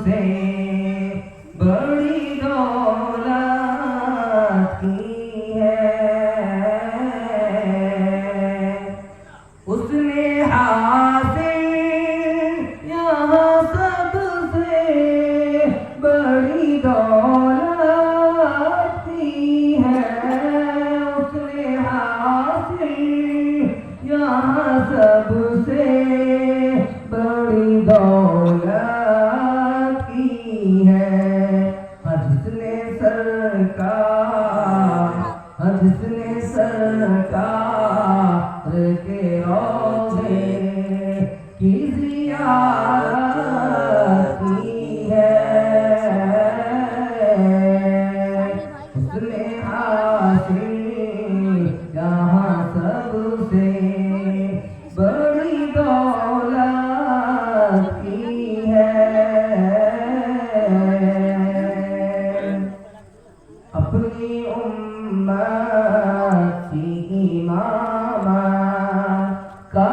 سے بڑی دولت کی ہے، اس نے حاصل یہاں سب سے بڑی دولت کی ہے، اس نے حاصل یہاں سب سے بڑی دولت کی ہے۔ جس نے سرکار کے روضے کی زیارت کی ہے، اس نے حاصل یہاں سب سے بڑی دولت کی ہے۔ اپنی امت کی امامت کا